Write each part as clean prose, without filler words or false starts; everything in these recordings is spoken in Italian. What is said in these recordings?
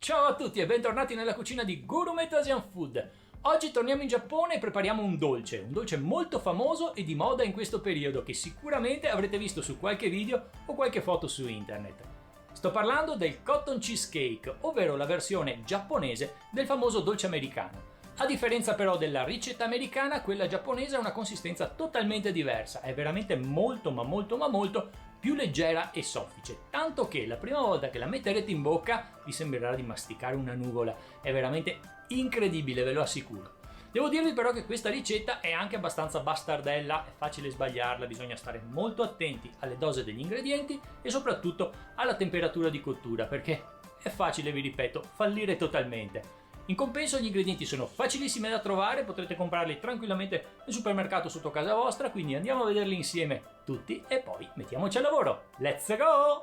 Ciao a tutti e bentornati nella cucina di Gourmet Asian Food. Oggi torniamo in Giappone e prepariamo un dolce molto famoso e di moda in questo periodo che sicuramente avrete visto su qualche video o qualche foto su internet. Sto parlando del cotton cheesecake, ovvero la versione giapponese del famoso dolce americano. A differenza però della ricetta americana, quella giapponese ha una consistenza totalmente diversa, è veramente molto più leggera e soffice, tanto che la prima volta che la metterete in bocca vi sembrerà di masticare una nuvola, è veramente incredibile, ve lo assicuro. Devo dirvi però che questa ricetta è anche abbastanza bastardella, è facile sbagliarla, bisogna stare molto attenti alle dose degli ingredienti e soprattutto alla temperatura di cottura, perché è facile, vi ripeto, fallire totalmente. In compenso gli ingredienti sono facilissimi da trovare, potrete comprarli tranquillamente nel supermercato sotto casa vostra, quindi andiamo a vederli insieme tutti e poi mettiamoci al lavoro. Let's go!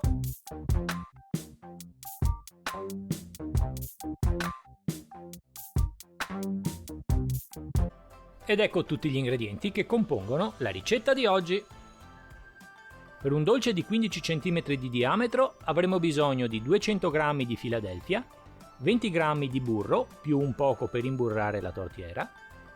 Ed ecco tutti gli ingredienti che compongono la ricetta di oggi. Per un dolce di 15 cm di diametro avremo bisogno di 200 g di Philadelphia, 20 g di burro più un poco per imburrare la tortiera,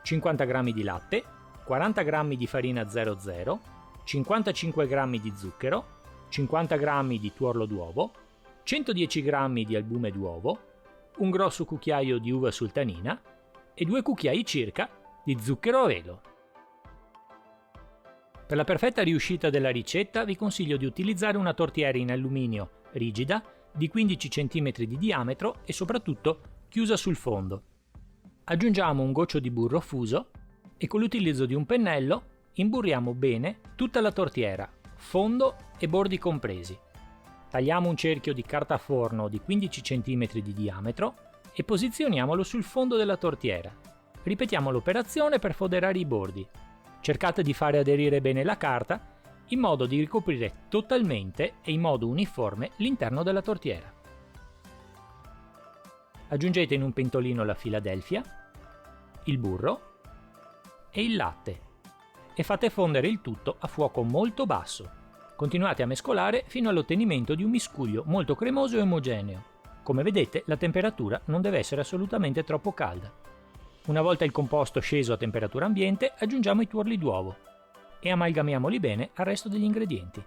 50 g di latte, 40 g di farina 00, 55 g di zucchero, 50 g di tuorlo d'uovo, 110 g di albume d'uovo, un grosso cucchiaio di uva sultanina e 2 cucchiai circa di zucchero a velo. Per la perfetta riuscita della ricetta vi consiglio di utilizzare una tortiera in alluminio rigida di 15 cm di diametro e soprattutto chiusa sul fondo. Aggiungiamo un goccio di burro fuso e con l'utilizzo di un pennello imburriamo bene tutta la tortiera, fondo e bordi compresi. Tagliamo un cerchio di carta forno di 15 cm di diametro e posizioniamolo sul fondo della tortiera. Ripetiamo l'operazione per foderare i bordi. Cercate di fare aderire bene la carta in modo di ricoprire totalmente e in modo uniforme l'interno della tortiera. Aggiungete in un pentolino la Philadelphia, il burro e il latte e fate fondere il tutto a fuoco molto basso. Continuate a mescolare fino all'ottenimento di un miscuglio molto cremoso e omogeneo. Come vedete, la temperatura non deve essere assolutamente troppo calda. Una volta il composto sceso a temperatura ambiente, aggiungiamo i tuorli d'uovo e amalgamiamoli bene al resto degli ingredienti.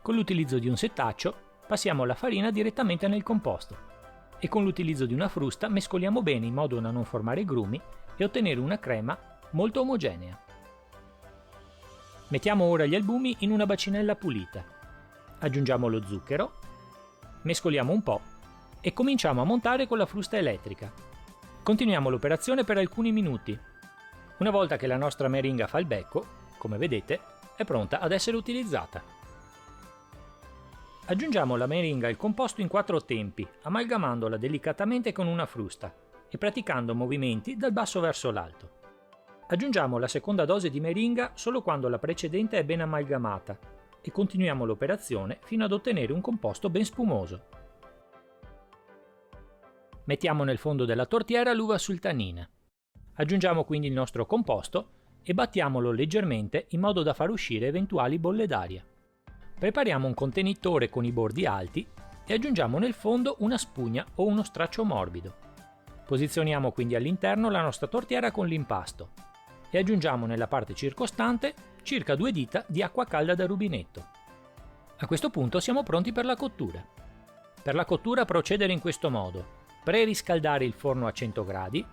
Con l'utilizzo di un setaccio passiamo la farina direttamente nel composto e con l'utilizzo di una frusta mescoliamo bene in modo da non formare grumi e ottenere una crema molto omogenea. Mettiamo ora gli albumi in una bacinella pulita, aggiungiamo lo zucchero, mescoliamo un po' e cominciamo a montare con la frusta elettrica. Continuiamo l'operazione per alcuni minuti. Una volta che la nostra meringa fa il becco, come vedete, è pronta ad essere utilizzata. Aggiungiamo la meringa al composto in 4 tempi, amalgamandola delicatamente con una frusta e praticando movimenti dal basso verso l'alto. Aggiungiamo la seconda dose di meringa solo quando la precedente è ben amalgamata e continuiamo l'operazione fino ad ottenere un composto ben spumoso. Mettiamo nel fondo della tortiera l'uva sultanina. Aggiungiamo quindi il nostro composto e battiamolo leggermente in modo da far uscire eventuali bolle d'aria. Prepariamo un contenitore con i bordi alti e aggiungiamo nel fondo una spugna o uno straccio morbido. Posizioniamo quindi all'interno la nostra tortiera con l'impasto e aggiungiamo nella parte circostante circa 2 dita di acqua calda da rubinetto. A questo punto siamo pronti per la cottura. Per la cottura procedere in questo modo: preriscaldare il forno a 100 gradi,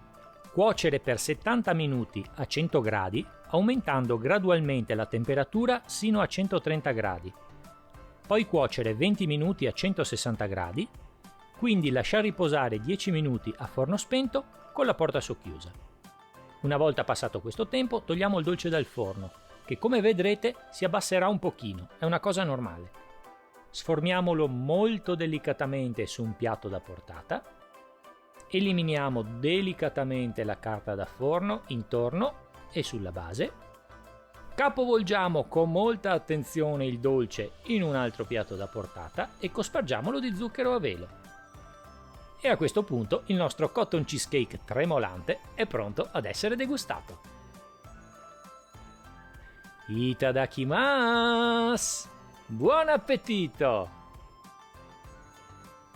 cuocere per 70 minuti a 100 gradi, aumentando gradualmente la temperatura sino a 130 gradi. Poi cuocere 20 minuti a 160 gradi, quindi lasciar riposare 10 minuti a forno spento con la porta socchiusa. Una volta passato questo tempo, togliamo il dolce dal forno, che come vedrete si abbasserà un pochino, è una cosa normale. Sformiamolo molto delicatamente su un piatto da portata. Eliminiamo delicatamente la carta da forno intorno e sulla base. Capovolgiamo con molta attenzione il dolce in un altro piatto da portata e cospargiamolo di zucchero a velo. E a questo punto il nostro cotton cheesecake tremolante è pronto ad essere degustato. Itadakimasu! Buon appetito!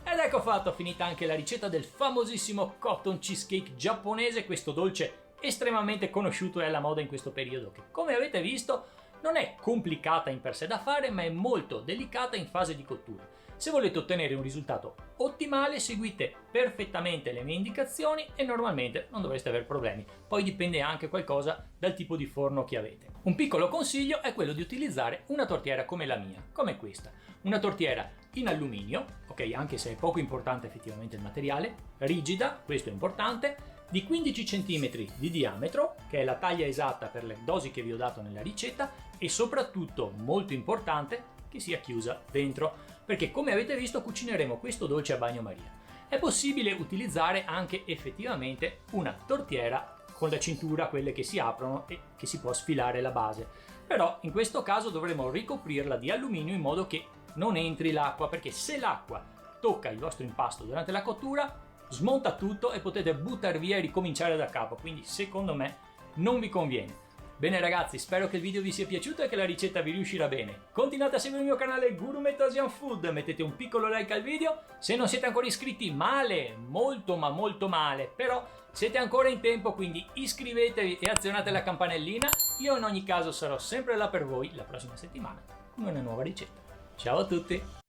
Ed Ed ecco fatto, finita anche la ricetta del famosissimo cotton cheesecake giapponese, questo dolce estremamente conosciuto e alla moda in questo periodo, che come avete visto non è complicata in per sé da fare, ma è molto delicata in fase di cottura. Se volete ottenere un risultato ottimale, seguite perfettamente le mie indicazioni e normalmente non dovreste avere problemi. Poi dipende anche qualcosa dal tipo di forno che avete. Un piccolo consiglio è quello di utilizzare una tortiera come la mia, come questa. Una tortiera in alluminio, ok, anche se è poco importante effettivamente il materiale, rigida, questo è importante, di 15 cm di diametro, che è la taglia esatta per le dosi che vi ho dato nella ricetta, e soprattutto, molto importante, che sia chiusa dentro, perché come avete visto cucineremo questo dolce a bagnomaria. È possibile utilizzare anche effettivamente una tortiera con la cintura, quelle che si aprono e che si può sfilare la base, però in questo caso dovremo ricoprirla di alluminio in modo che non entri l'acqua, perché se l'acqua tocca il vostro impasto durante la cottura smonta tutto e potete buttare via e ricominciare da capo, quindi secondo me non vi conviene. Bene ragazzi, spero che il video vi sia piaciuto e che la ricetta vi riuscirà bene. Continuate a seguire il mio canale Gourmet Asian Food, mettete un piccolo like al video. Se non siete ancora iscritti, male, molto ma molto male, però siete ancora in tempo, quindi iscrivetevi e azionate la campanellina. Io in ogni caso sarò sempre là per voi la prossima settimana con una nuova ricetta. Ciao a tutti!